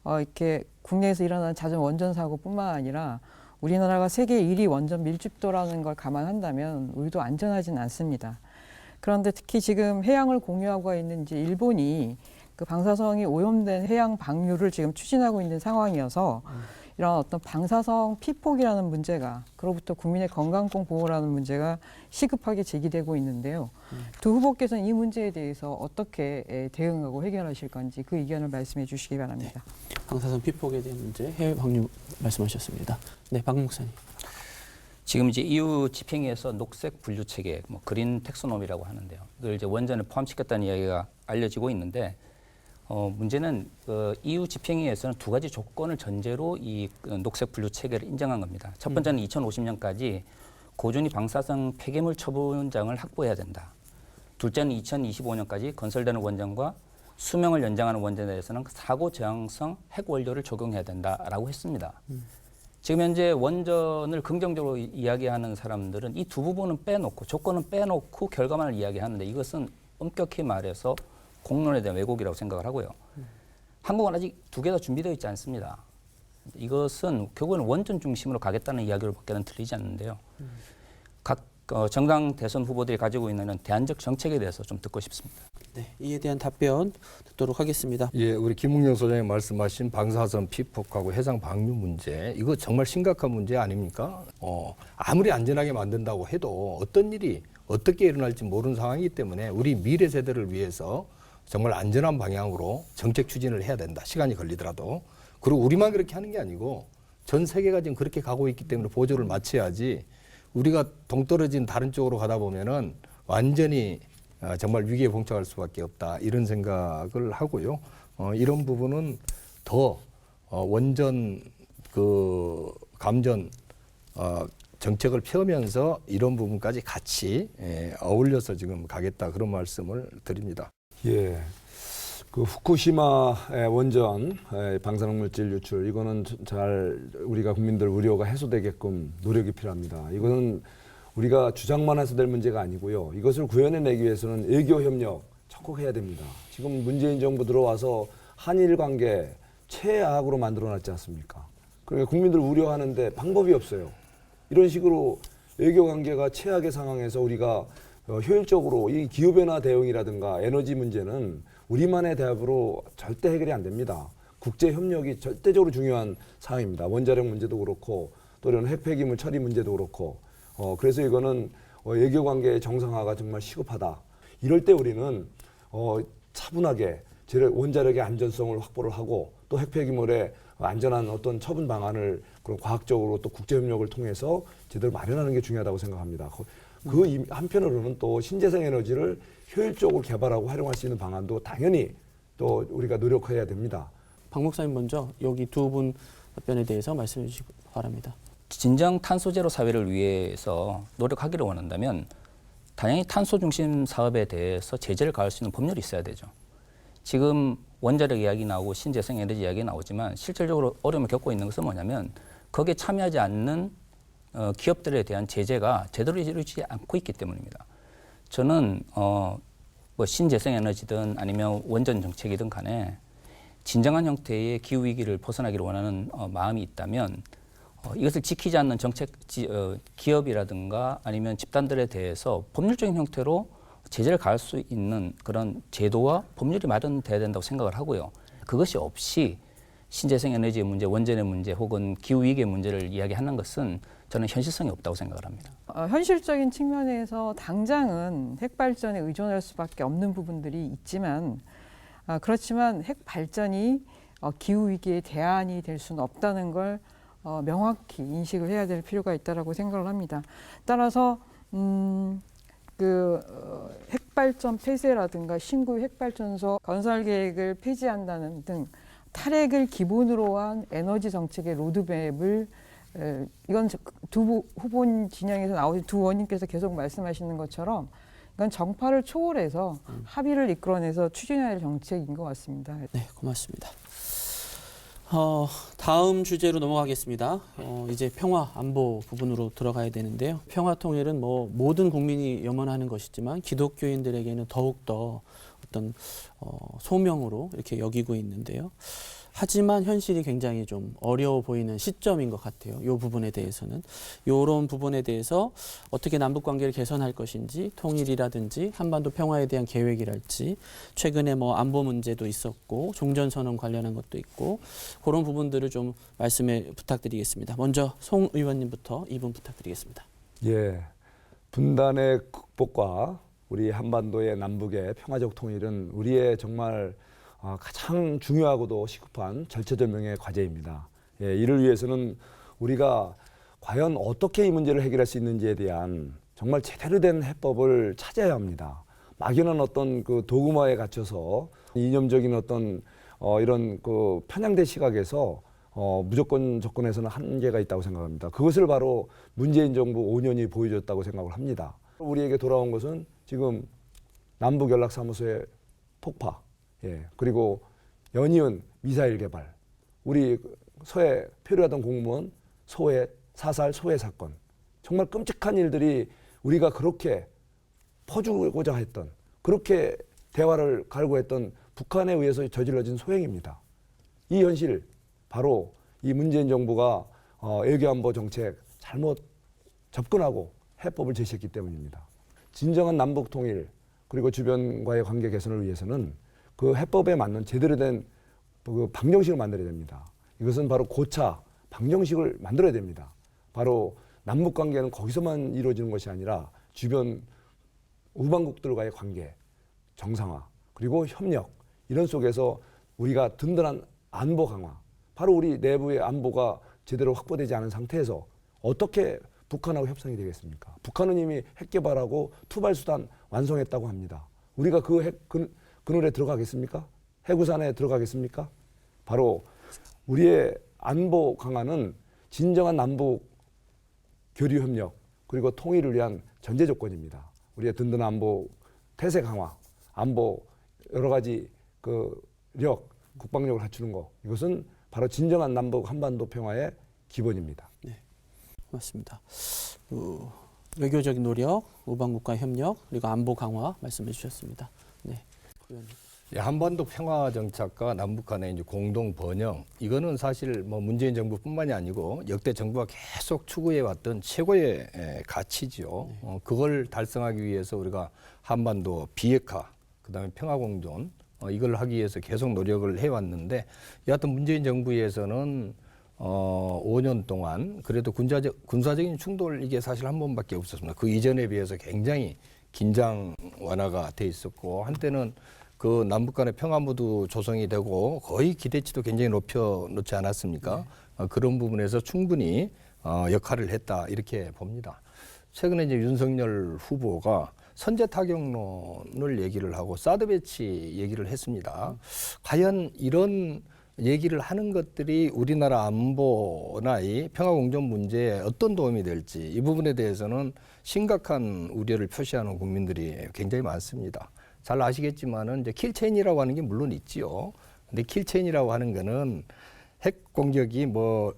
이렇게 국내에서 일어나는 잦은 원전 사고뿐만 아니라 우리나라가 세계 1위 원전 밀집도라는 걸 감안한다면 우리도 안전하진 않습니다. 그런데 특히 지금 해양을 공유하고 있는 이제 일본이 그 방사성이 오염된 해양 방류를 지금 추진하고 있는 상황이어서 이런 어떤 방사성 피폭이라는 문제가 그로부터 국민의 건강권 보호라는 문제가 시급하게 제기되고 있는데요. 두 후보께서는 이 문제에 대해서 어떻게 대응하고 해결하실 건지 그 의견을 말씀해 주시기 바랍니다. 네. 방사성 피폭에 대한 문제, 해외 방류 말씀하셨습니다. 네, 박 목사님. 지금 이제 EU 집행위에서 녹색 분류 체계, 그린 텍소노미라고 하는데요. 이걸 이제 원전을 포함시켰다는 이야기가 알려지고 있는데 문제는 EU 집행위에서는 두 가지 조건을 전제로 이 녹색 분류 체계를 인정한 겁니다. 첫 번째는 2050년까지 고준위 방사성 폐기물 처분장을 확보해야 된다. 둘째는 2025년까지 건설되는 원전과 수명을 연장하는 원전에 대해서는 사고 저항성 핵 원료를 적용해야 된다라고 했습니다. 지금 현재 원전을 긍정적으로 이야기하는 사람들은 이 두 부분은 빼놓고 조건은 빼놓고 결과만을 이야기하는데 이것은 엄격히 말해서 공론에 대한 왜곡이라고 생각을 하고요. 한국은 아직 두 개 다 준비되어 있지 않습니다. 이것은 결국은 원전 중심으로 가겠다는 이야기로밖에는 들리지 않는데요. 각 정당 대선 후보들이 가지고 있는 대안적 정책에 대해서 좀 듣고 싶습니다. 네, 이에 대한 답변 듣도록 하겠습니다. 예, 우리 김웅영 소장님 말씀하신 방사선 피폭하고 해상 방류 문제 이거 정말 심각한 문제 아닙니까? 아무리 안전하게 만든다고 해도 어떤 일이 어떻게 일어날지 모르는 상황이기 때문에 우리 미래 세대를 위해서 정말 안전한 방향으로 정책 추진을 해야 된다. 시간이 걸리더라도. 그리고 우리만 그렇게 하는 게 아니고 전 세계가 지금 그렇게 가고 있기 때문에 보조를 맞춰야지 우리가 동떨어진 다른 쪽으로 가다 보면은 완전히 정말 위기에 봉착할 수밖에 없다. 이런 생각을 하고요. 이런 부분은 더 원전 감전 정책을 펴면서 이런 부분까지 같이 어울려서 지금 가겠다. 그런 말씀을 드립니다. 예. 그 후쿠시마 원전 방사능물질 유출 이거는 잘 우리가 국민들 우려가 해소되게끔 노력이 필요합니다. 이거는 우리가 주장만 해서 될 문제가 아니고요. 이것을 구현해내기 위해서는 외교 협력 적극 해야 됩니다. 지금 문재인 정부 들어와서 한일 관계 최악으로 만들어놨지 않습니까? 그러니까 국민들 우려하는데 방법이 없어요. 이런 식으로 외교 관계가 최악의 상황에서 우리가 효율적으로 이 기후변화 대응이라든가 에너지 문제는 우리만의 대답으로 절대 해결이 안 됩니다. 국제 협력이 절대적으로 중요한 사항입니다. 원자력 문제도 그렇고 또 이런 핵폐기물 처리 문제도 그렇고 그래서 이거는 외교 관계의 정상화가 정말 시급하다. 이럴 때 우리는 차분하게 원자력의 안전성을 확보를 하고 또 핵폐기물의 안전한 어떤 처분 방안을 그런 과학적으로 또 국제협력을 통해서 제대로 마련하는 게 중요하다고 생각합니다. 한편으로는 또 신재생 에너지를 효율적으로 개발하고 활용할 수 있는 방안도 당연히 또 우리가 노력해야 됩니다. 박 목사님 먼저 여기 두 분 답변에 대해서 말씀해 주시기 바랍니다. 진정 탄소 제로 사회를 위해서 노력하기를 원한다면 당연히 탄소 중심 사업에 대해서 제재를 가할 수 있는 법률이 있어야 되죠. 지금 원자력 이야기 나오고 신재생 에너지 이야기 나오지만 실질적으로 어려움을 겪고 있는 것은 뭐냐면 거기에 참여하지 않는 기업들에 대한 제재가 제대로 이루어지지 않고 있기 때문입니다. 저는 뭐 신재생 에너지든 아니면 원전 정책이든 간에 진정한 형태의 기후 위기를 벗어나기를 원하는 마음이 있다면 이것을 지키지 않는 기업이라든가 아니면 집단들에 대해서 법률적인 형태로 제재를 가할 수 있는 그런 제도와 법률이 마련돼야 된다고 생각을 하고요. 그것이 없이 신재생 에너지의 문제, 원전의 문제 혹은 기후 위기의 문제를 이야기하는 것은 저는 현실성이 없다고 생각을 합니다. 현실적인 측면에서 당장은 핵발전에 의존할 수밖에 없는 부분들이 있지만 그렇지만 핵발전이 기후 위기의 대안이 될 수는 없다는 걸 명확히 인식을 해야 될 필요가 있다라고 생각을 합니다. 따라서 핵발전 폐쇄라든가 신구 핵발전소 건설 계획을 폐지한다는 등 탈핵을 기본으로 한 에너지 정책의 로드맵을 이건 두 후보 진영에서 나오신 두 의원님께서 계속 말씀하시는 것처럼 이건 정파를 초월해서 합의를 이끌어내서 추진해야 할 정책인 것 같습니다. 네, 고맙습니다. 다음 주제로 넘어가겠습니다. 이제 평화 안보 부분으로 들어가야 되는데요. 평화 통일은 뭐 모든 국민이 염원하는 것이지만 기독교인들에게는 더욱더 어떤 소명으로 이렇게 여기고 있는데요. 하지만 현실이 굉장히 좀 어려워 보이는 시점인 것 같아요. 이 부분에 대해서는. 이런 부분에 대해서 어떻게 남북관계를 개선할 것인지 통일이라든지 한반도 평화에 대한 계획이랄지 최근에 뭐 안보 문제도 있었고 종전선언 관련한 것도 있고 그런 부분들을 좀 말씀을 부탁드리겠습니다. 먼저 송 의원님부터 2분 부탁드리겠습니다. 예, 분단의 극복과 우리 한반도의 남북의 평화적 통일은 우리의 정말 가장 중요하고도 시급한 절체절명의 과제입니다. 예, 이를 위해서는 우리가 과연 어떻게 이 문제를 해결할 수 있는지에 대한 정말 제대로 된 해법을 찾아야 합니다. 막연한 어떤 그 도구마에 갇혀서 이념적인 어떤 이런 그 편향된 시각에서 무조건 접근해서는 한계가 있다고 생각합니다. 그것을 바로 문재인 정부 5년이 보여줬다고 생각을 합니다. 우리에게 돌아온 것은 지금 남북연락사무소의 폭파, 예, 그리고 연이은 미사일 개발, 우리 서해 표류하던 공무원 사살 소해 사건, 정말 끔찍한 일들이 우리가 그렇게 퍼주고자 했던, 그렇게 대화를 갈구했던 북한에 의해서 저질러진 소행입니다. 이 현실, 바로 이 문재인 정부가 외교안보 정책 잘못 접근하고 해법을 제시했기 때문입니다. 진정한 남북 통일 그리고 주변과의 관계 개선을 위해서는 그 해법에 맞는 제대로 된 그 방정식을 만들어야 됩니다. 이것은 바로 고차 방정식을 만들어야 됩니다. 바로 남북 관계는 거기서만 이루어지는 것이 아니라 주변 우방국들과의 관계, 정상화, 그리고 협력 이런 속에서 우리가 든든한 안보 강화, 바로 우리 내부의 안보가 제대로 확보되지 않은 상태에서 어떻게 북한하고 협상이 되겠습니까? 북한은 이미 핵 개발하고 투발 수단 완성했다고 합니다. 우리가 그 그늘에 들어가겠습니까? 해구산에 들어가겠습니까? 바로 우리의 안보 강화는 진정한 남북 교류 협력 그리고 통일을 위한 전제 조건입니다. 우리의 든든한 안보 태세 강화, 안보 여러 가지 국방력을 갖추는 것, 이것은 바로 진정한 남북 한반도 평화의 기본입니다. 네, 고맙습니다. 외교적인 노력, 우방국과 협력, 그리고 안보 강화 말씀해 주셨습니다. 네, 의원님. 예, 한반도 평화 정착과 남북 간의 이제 공동 번영, 이거는 사실 뭐 문재인 정부뿐만이 아니고 역대 정부가 계속 추구해 왔던 최고의 가치죠. 그걸 달성하기 위해서 우리가 한반도 비핵화, 그다음에 평화 공존 이걸 하기 위해서 계속 노력을 해왔는데, 여하튼 문재인 정부에서는 5년 동안 그래도 군사적인 충돌 이게 사실 한 번밖에 없었습니다. 그 이전에 비해서 굉장히 긴장 완화가 돼 있었고, 한때는 그 남북 간의 평화 무드 조성이 되고 거의 기대치도 굉장히 높여놓지 않았습니까? 그런 부분에서 충분히 역할을 했다 이렇게 봅니다. 최근에 이제 윤석열 후보가 선제 타격론을 얘기를 하고 사드 배치 얘기를 했습니다. 과연 이런 얘기를 하는 것들이 우리나라 안보나 이 평화 공존 문제에 어떤 도움이 될지 이 부분에 대해서는 심각한 우려를 표시하는 국민들이 굉장히 많습니다. 잘 아시겠지만은 이제 킬체인이라고 하는 게 물론 있지요. 근데 킬체인이라고 하는 거는 핵 공격이 뭐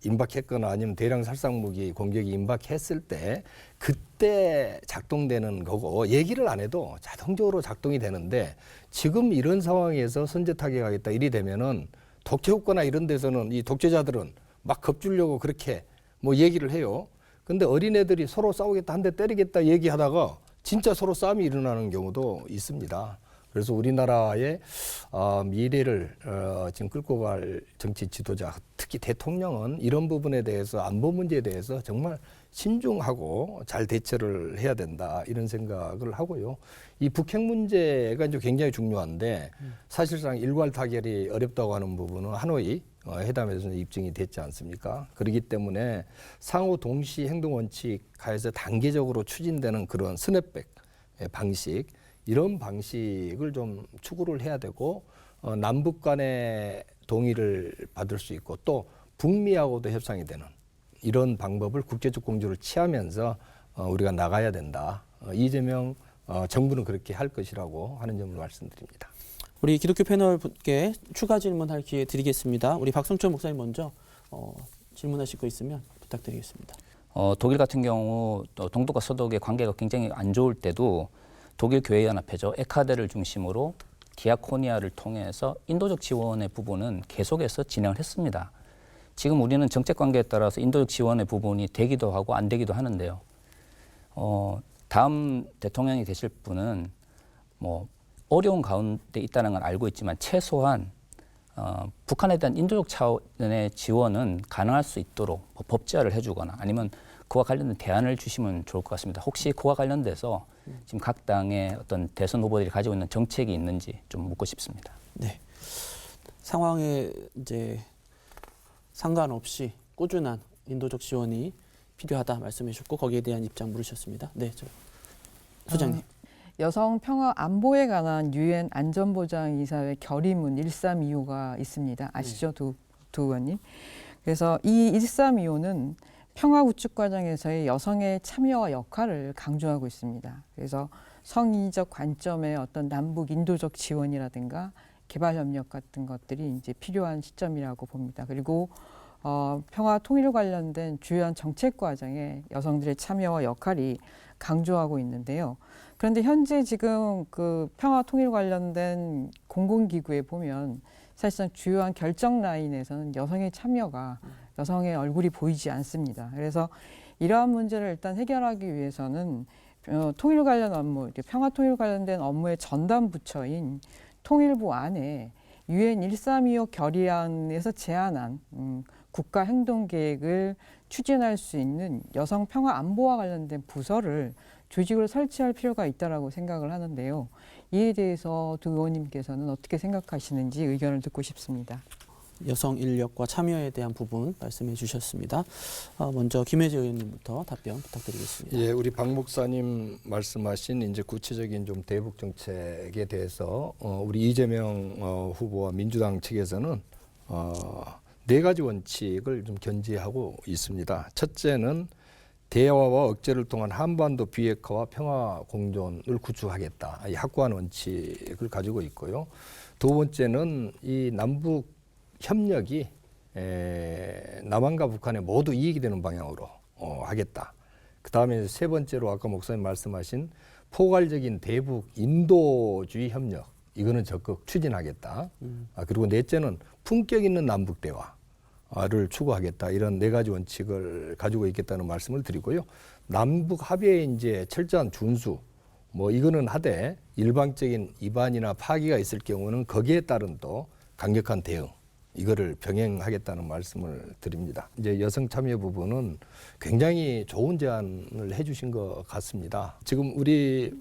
임박했거나 아니면 대량 살상 무기 공격이 임박했을 때 그때 작동되는 거고 얘기를 안 해도 자동적으로 작동이 되는데 지금 이런 상황에서 선제 타격하겠다 이리 되면은 독재국가나 이런 데서는 이 독재자들은 막 겁주려고 그렇게 뭐 얘기를 해요. 근데 어린애들이 서로 싸우겠다 한 대 때리겠다 얘기하다가 진짜 서로 싸움이 일어나는 경우도 있습니다. 그래서 우리나라의 미래를 지금 끌고 갈 정치 지도자, 특히 대통령은 이런 부분에 대해서 안보 문제에 대해서 정말 신중하고 잘 대처를 해야 된다 이런 생각을 하고요. 이 북핵 문제가 이제 굉장히 중요한데 사실상 일괄 타결이 어렵다고 하는 부분은 하노이 회담에서 입증이 됐지 않습니까? 그렇기 때문에 상호 동시 행동 원칙 하에서 단계적으로 추진되는 그런 스냅백 방식 이런 방식을 좀 추구를 해야 되고 남북 간의 동의를 받을 수 있고 또 북미하고도 협상이 되는 이런 방법을 국제적 공조를 취하면서 우리가 나가야 된다. 이재명 정부는 그렇게 할 것이라고 하는 점을 말씀드립니다. 우리 기독교 패널 분께 추가 질문할 기회 드리겠습니다. 우리 박성철 목사님 먼저 질문하실 거 있으면 부탁드리겠습니다. 독일 같은 경우 또 동독과 서독의 관계가 굉장히 안 좋을 때도 독일 교회연합회죠. 에카데를 중심으로 디아코니아를 통해서 인도적 지원의 부분은 계속해서 진행을 했습니다. 지금 우리는 정책 관계에 따라서 인도적 지원의 부분이 되기도 하고 안 되기도 하는데요. 다음 대통령이 되실 분은 뭐 어려운 가운데 있다는 걸 알고 있지만 최소한 북한에 대한 인도적 차원의 지원은 가능할 수 있도록 뭐 법제화를 해주거나 아니면 그와 관련된 대안을 주시면 좋을 것 같습니다. 혹시 그와 관련돼서 지금 각 당의 어떤 대선 후보들이 가지고 있는 정책이 있는지 좀 묻고 싶습니다. 네. 상황에 이제 상관없이 꾸준한 인도적 지원이 필요하다 말씀해 주셨고 거기에 대한 입장 물으셨습니다. 네, 저 소장님. 여성 평화 안보에 관한 유엔 안전보장이사회 결의문 1325가 있습니다. 아시죠, 두 의원님? 그래서 이 1325는 평화 구축 과정에서의 여성의 참여와 역할을 강조하고 있습니다. 그래서 성의적 관점의 어떤 남북 인도적 지원이라든가 개발 협력 같은 것들이 이제 필요한 시점이라고 봅니다. 그리고 평화 통일 관련된 주요한 정책 과정에 여성들의 참여와 역할이 강조하고 있는데요. 그런데 현재 지금 그 평화 통일 관련된 공공기구에 보면 사실상 주요한 결정 라인에서는 여성의 참여가 여성의 얼굴이 보이지 않습니다. 그래서 이러한 문제를 일단 해결하기 위해서는 통일 관련 업무, 평화 통일 관련된 업무의 전담 부처인 통일부 안에 유엔 1325 결의안에서 제안한 국가 행동 계획을 추진할 수 있는 여성 평화 안보와 관련된 부서를 조직을 설치할 필요가 있다라고 생각을 하는데요. 이에 대해서 두 의원님께서는 어떻게 생각하시는지 의견을 듣고 싶습니다. 여성 인력과 참여에 대한 부분 말씀해 주셨습니다. 먼저 김혜재 의원님부터 답변 부탁드리겠습니다. 예, 우리 박 목사님 말씀하신 이제 구체적인 좀 대북 정책에 대해서 우리 이재명 후보와 민주당 측에서는 4가지 원칙을 좀 견지하고 있습니다. 첫째는 대화와 억제를 통한 한반도 비핵화와 평화 공존을 구축하겠다. 이 확고한 원칙을 가지고 있고요. 두 번째는 이 남북 협력이 남한과 북한에 모두 이익이 되는 방향으로 하겠다. 그 다음에 세 번째로 아까 목사님 말씀하신 포괄적인 대북 인도주의 협력 이거는 적극 추진하겠다. 그리고 넷째는 품격 있는 남북 대화를 추구하겠다. 이런 4가지 원칙을 가지고 있겠다는 말씀을 드리고요. 남북 합의에 이제 철저한 준수 뭐 이거는 하되 일방적인 위반이나 파기가 있을 경우는 거기에 따른 또 강력한 대응 이거를 병행하겠다는 말씀을 드립니다. 이제 여성 참여 부분은 굉장히 좋은 제안을 해주신 것 같습니다. 지금 우리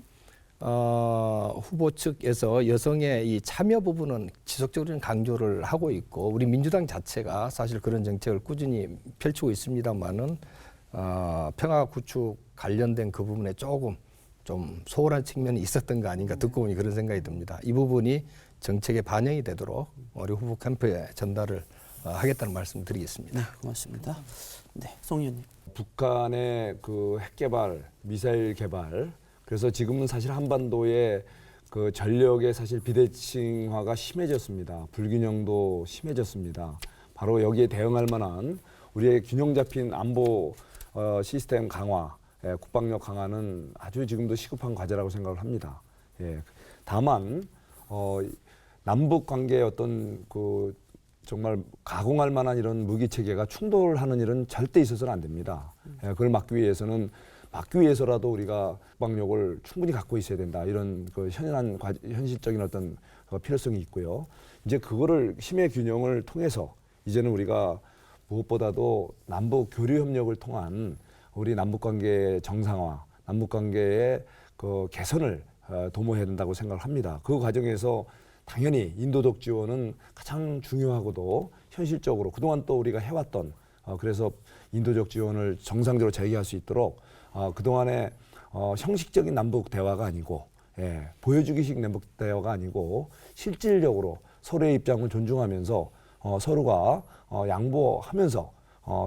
후보 측에서 여성의 이 참여 부분은 지속적으로 강조를 하고 있고 우리 민주당 자체가 사실 그런 정책을 꾸준히 펼치고 있습니다만은 평화 구축 관련된 그 부분에 조금 좀 소홀한 측면이 있었던 거 아닌가 듣고 보니 그런 생각이 듭니다. 이 부분이 정책에 반영이 되도록 우리 후보 캠프에 전달을 하겠다는 말씀 드리겠습니다. 네, 고맙습니다. 네, 송 의원님. 북한의 그 핵 개발, 미사일 개발, 그래서 지금은 사실 한반도의 그 전력의 사실 비대칭화가 심해졌습니다. 불균형도 심해졌습니다. 바로 여기에 대응할 만한 우리의 균형 잡힌 안보 시스템 강화, 국방력 강화는 아주 지금도 시급한 과제라고 생각을 합니다. 예. 다만 남북 관계의 어떤 그 정말 가공할 만한 이런 무기 체계가 충돌하는 일은 절대 있어서는 안 됩니다. 예, 그걸 막기 위해서라도 우리가 국방력을 충분히 갖고 있어야 된다. 이런 그 현실적인 어떤 필요성이 있고요. 이제 그거를 힘의 균형을 통해서 이제는 우리가 무엇보다도 남북 교류 협력을 통한 우리 남북 관계의 정상화, 남북 관계의 그 개선을 도모해야 된다고 생각을 합니다. 그 과정에서 당연히 인도적 지원은 가장 중요하고도 현실적으로 그동안 또 우리가 해왔던 그래서 인도적 지원을 정상적으로 재개할 수 있도록 그동안의 형식적인 남북 대화가 아니고 보여주기식 남북 대화가 아니고 실질적으로 서로의 입장을 존중하면서 서로가 양보하면서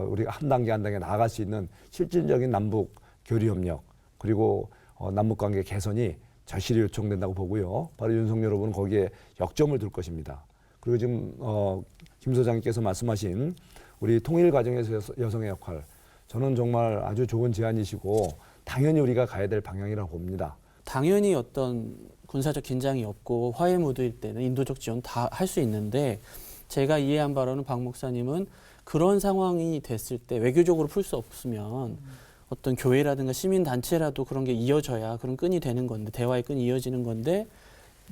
우리가 한 단계 한 단계 나아갈 수 있는 실질적인 남북 교류 협력 그리고 남북 관계 개선이 절실히 요청된다고 보고요. 바로 윤석열 여러분은 거기에 역점을 둘 것입니다. 그리고 지금 김 소장님께서 말씀하신 우리 통일 과정에서 여성의 역할, 저는 정말 아주 좋은 제안이시고 당연히 우리가 가야 될 방향이라고 봅니다. 당연히 어떤 군사적 긴장이 없고 화해 무드일 때는 인도적 지원 다 할 수 있는데 제가 이해한 바로는 박 목사님은 그런 상황이 됐을 때 외교적으로 풀 수 없으면 어떤 교회라든가 시민단체라도 그런 게 이어져야 그런 끈이 되는 건데 대화의 끈이 이어지는 건데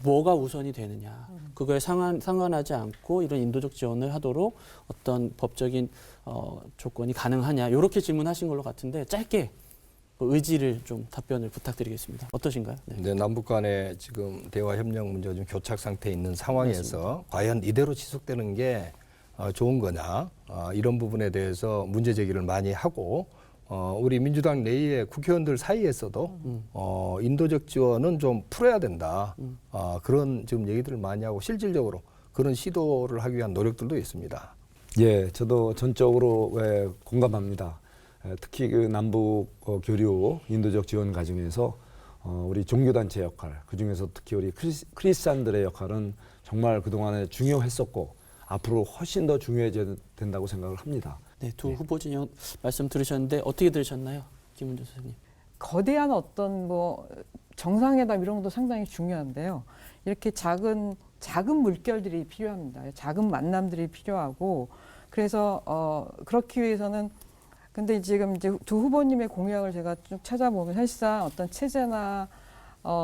뭐가 우선이 되느냐. 그거에 상관하지 않고 이런 인도적 지원을 하도록 어떤 법적인 조건이 가능하냐. 이렇게 질문하신 걸로 같은데 짧게 의지를 좀 답변을 부탁드리겠습니다. 어떠신가요? 네, 남북 간의 지금 대화 협력 문제가 좀 교착 상태에 있는 상황에서 과연 이대로 지속되는 게 좋은 거냐. 이런 부분에 대해서 문제 제기를 많이 하고 우리 민주당 내의 국회의원들 사이에서도 인도적 지원은 좀 풀어야 된다. 그런 지금 얘기들을 많이 하고 실질적으로 그런 시도를 하기 위한 노력들도 있습니다. 예, 저도 전적으로 공감합니다. 특히 그 남북 교류 인도적 지원 과정에서 우리 종교단체 역할, 그중에서 특히 우리 크리스찬들의 역할은 정말 그동안에 중요했었고 앞으로 훨씬 더 중요해져야 된다고 생각을 합니다. 네, 두 후보 진영 말씀 들으셨는데 어떻게 들으셨나요? 김은주 선생님. 거대한 어떤 정상회담 이런 것도 상당히 중요한데요. 이렇게 작은 물결들이 필요합니다. 작은 만남들이 필요하고 그래서 그렇기 위해서는 근데 지금 이제 두 후보님의 공약을 제가 쭉 찾아보면 사실상 어떤 체제나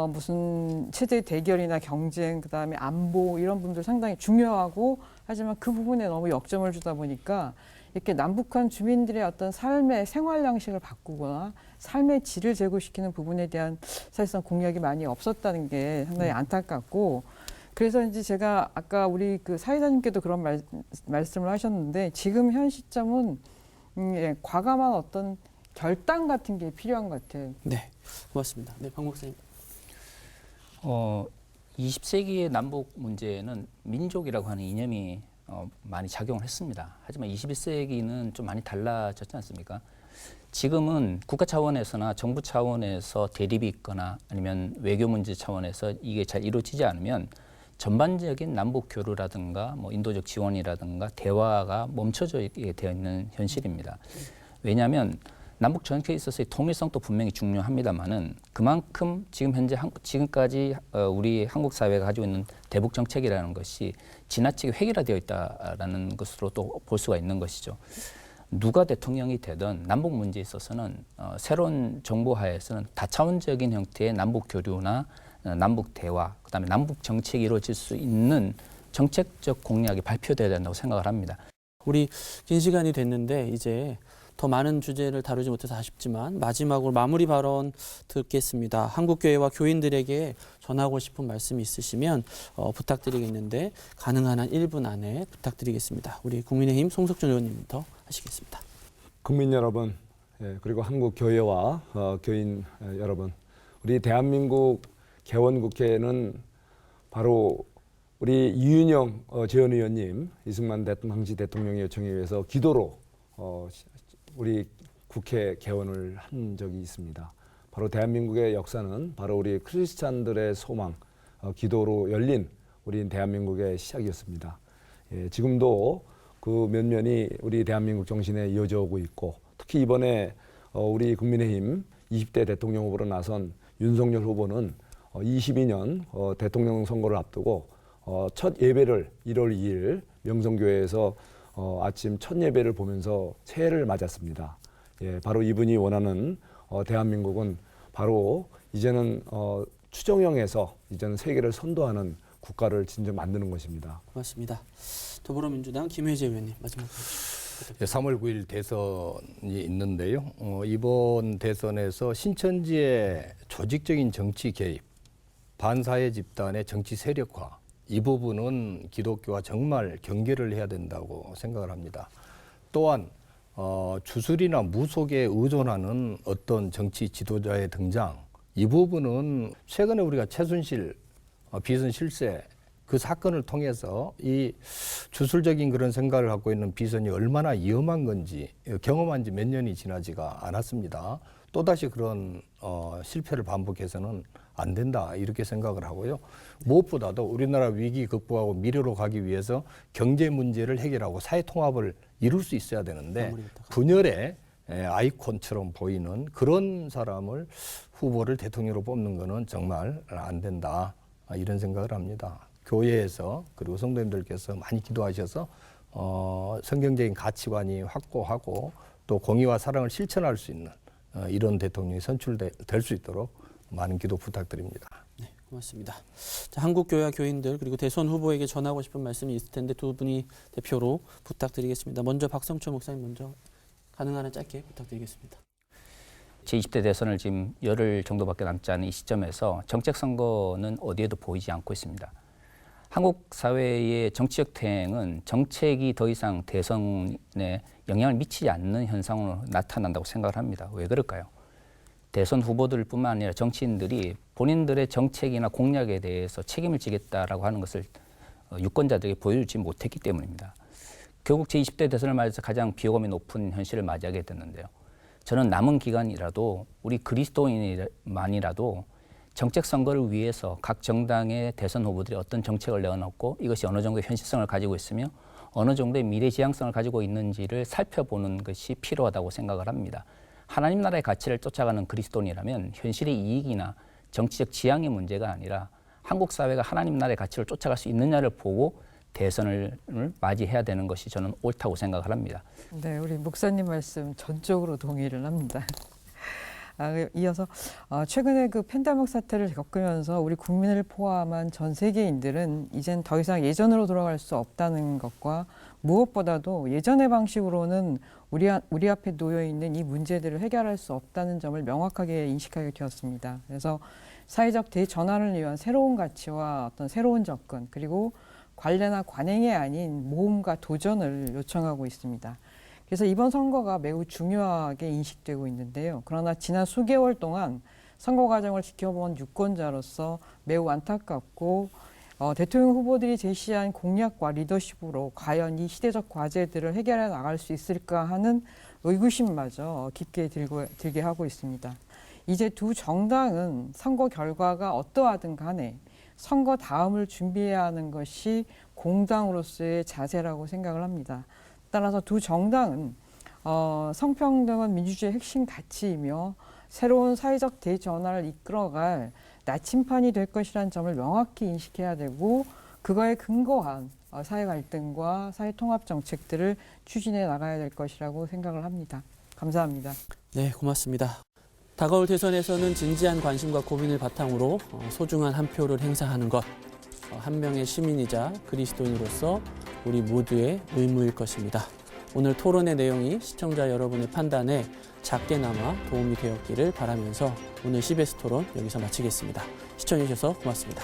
무슨 체제 대결이나 경쟁 그다음에 안보 이런 부분들 상당히 중요하고 하지만 그 부분에 너무 역점을 주다 보니까 이렇게 남북한 주민들의 어떤 삶의 생활 양식을 바꾸거나 삶의 질을 제고시키는 부분에 대한 사실상 공약이 많이 없었다는 게 상당히 안타깝고 그래서 이제 제가 아까 우리 그 사회자님께도 그런 말씀을 하셨는데 지금 현 시점은 과감한 어떤 결단 같은 게 필요한 것 같아요. 네, 고맙습니다. 네, 박 목사님. 20세기의 남북 문제는 민족이라고 하는 이념이 많이 작용을 했습니다. 하지만 21세기는 좀 많이 달라졌지 않습니까? 지금은 국가 차원에서나 정부 차원에서 대립이 있거나 아니면 외교 문제 차원에서 이게 잘 이루어지지 않으면 전반적인 남북 교류라든가 인도적 지원이라든가 대화가 멈춰져 있게 되어 있는 현실입니다. 왜냐하면 남북 정책에 있어서의 통일성도 분명히 중요합니다만은 그만큼 지금까지 우리 한국 사회가 가지고 있는 대북 정책이라는 것이 지나치게 획일화되어 있다라는 것으로 또 볼 수가 있는 것이죠. 누가 대통령이 되든 남북 문제에 있어서는 새로운 정부 하에서는 다차원적인 형태의 남북 교류나 남북 대화, 그다음에 남북 정책이 이루어질 수 있는 정책적 공약이 발표돼야 된다고 생각을 합니다. 우리 긴 시간이 됐는데 이제 더 많은 주제를 다루지 못해서 아쉽지만 마지막으로 마무리 발언 듣겠습니다. 한국교회와 교인들에게 전하고 싶은 말씀이 있으시면 부탁드리겠는데 가능한 한 1분 안에 부탁드리겠습니다. 우리 국민의힘 송석준 의원님부터 하시겠습니다. 국민 여러분, 그리고 한국 교회와 교인 여러분, 우리 대한민국 개원국회는 바로 우리 이윤영 전 의원님, 이승만 당시 대통령의 요청에 의해서 기도로 우리 국회 개원을 한 적이 있습니다. 바로 대한민국의 역사는 바로 우리 크리스찬들의 소망, 기도로 열린 우리 대한민국의 시작이었습니다. 지금도 그 면면이 우리 대한민국 정신에 이어져 오고 있고, 특히 이번에 우리 국민의힘 20대 대통령 후보로 나선 윤석열 후보는 22년 대통령 선거를 앞두고 첫 예배를 1월 2일 명성교회에서 아침 첫 예배를 보면서 새해를 맞았습니다. 바로 이분이 원하는 대한민국은 바로 이제는 추정형에서 이제는 세계를 선도하는 국가를 진정 만드는 것입니다. 고맙습니다. 더불어민주당 김혜재 의원님 마지막. 3월 9일 대선이 있는데요. 이번 대선에서 신천지의 조직적인 정치 개입, 반사회 집단의 정치 세력화, 이 부분은 기독교와 정말 경계를 해야 된다고 생각을 합니다. 또한 주술이나 무속에 의존하는 어떤 정치 지도자의 등장, 이 부분은 최근에 우리가 최순실 비선 실세 그 사건을 통해서 이 주술적인 그런 생각을 갖고 있는 비선이 얼마나 위험한 건지 경험한 지 몇 년이 지나지가 않았습니다. 또다시 그런 실패를 반복해서는 안 된다 이렇게 생각을 하고요. 무엇보다도 우리나라 위기 극복하고 미래로 가기 위해서 경제 문제를 해결하고 사회 통합을 이룰 수 있어야 되는데 분열의 아이콘처럼 보이는 그런 사람을 후보를 대통령으로 뽑는 것은 정말 안 된다 이런 생각을 합니다. 교회에서 그리고 성도님들께서 많이 기도하셔서 성경적인 가치관이 확고하고 또 공의와 사랑을 실천할 수 있는 이런 대통령이 선출될 수 있도록 많은 기도 부탁드립니다. 네, 고맙습니다. 자, 한국교회와 교인들 그리고 대선 후보에게 전하고 싶은 말씀이 있을 텐데 두 분이 대표로 부탁드리겠습니다. 먼저 박성철 목사님 먼저 가능한 한 짧게 부탁드리겠습니다. 제20대 대선을 지금 열흘 정도밖에 남지 않은 이 시점에서 정책 선거는 어디에도 보이지 않고 있습니다. 한국 사회의 정치적 퇴행은 정책이 더 이상 대선에 영향을 미치지 않는 현상으로 나타난다고 생각을 합니다. 왜 그럴까요? 대선 후보들뿐만 아니라 정치인들이 본인들의 정책이나 공약에 대해서 책임을 지겠다라고 하는 것을 유권자들에게 보여주지 못했기 때문입니다. 결국 제20대 대선을 맞아서 가장 비호감이 높은 현실을 맞이하게 됐는데요. 저는 남은 기간이라도 우리 그리스도인만이라도 정책 선거를 위해서 각 정당의 대선 후보들이 어떤 정책을 내어놓고 이것이 어느 정도의 현실성을 가지고 있으며 어느 정도의 미래 지향성을 가지고 있는지를 살펴보는 것이 필요하다고 생각을 합니다. 하나님 나라의 가치를 쫓아가는 그리스도인이라면 현실의 이익이나 정치적 지향의 문제가 아니라 한국 사회가 하나님 나라의 가치를 쫓아갈 수 있느냐를 보고 대선을 맞이해야 되는 것이 저는 옳다고 생각을 합니다. 네, 우리 목사님 말씀 전적으로 동의를 합니다. 이어서 최근에 그 팬데믹 사태를 겪으면서 우리 국민을 포함한 전 세계인들은 이젠 더 이상 예전으로 돌아갈 수 없다는 것과 무엇보다도 예전의 방식으로는 우리 앞에 놓여 있는 이 문제들을 해결할 수 없다는 점을 명확하게 인식하게 되었습니다. 그래서 사회적 대전환을 위한 새로운 가치와 어떤 새로운 접근 그리고 관례나 관행이 아닌 모험과 도전을 요청하고 있습니다. 그래서 이번 선거가 매우 중요하게 인식되고 있는데요. 그러나 지난 수개월 동안 선거 과정을 지켜본 유권자로서 매우 안타깝고 대통령 후보들이 제시한 공약과 리더십으로 과연 이 시대적 과제들을 해결해 나갈 수 있을까 하는 의구심마저 깊게 들게 하고 있습니다. 이제 두 정당은 선거 결과가 어떠하든 간에 선거 다음을 준비해야 하는 것이 공당으로서의 자세라고 생각을 합니다. 따라서 두 정당은 성평등은 민주주의의 핵심 가치이며 새로운 사회적 대전환을 이끌어갈 나침판이 될 것이라는 점을 명확히 인식해야 되고 그거에 근거한 사회 갈등과 사회 통합 정책들을 추진해 나가야 될 것이라고 생각을 합니다. 감사합니다. 네, 고맙습니다. 다가올 대선에서는 진지한 관심과 고민을 바탕으로 소중한 한 표를 행사하는 것, 한 명의 시민이자 그리스도인으로서 우리 모두의 의무일 것입니다. 오늘 토론의 내용이 시청자 여러분의 판단에 작게나마 도움이 되었기를 바라면서 오늘 CBS 토론 여기서 마치겠습니다. 시청해 주셔서 고맙습니다.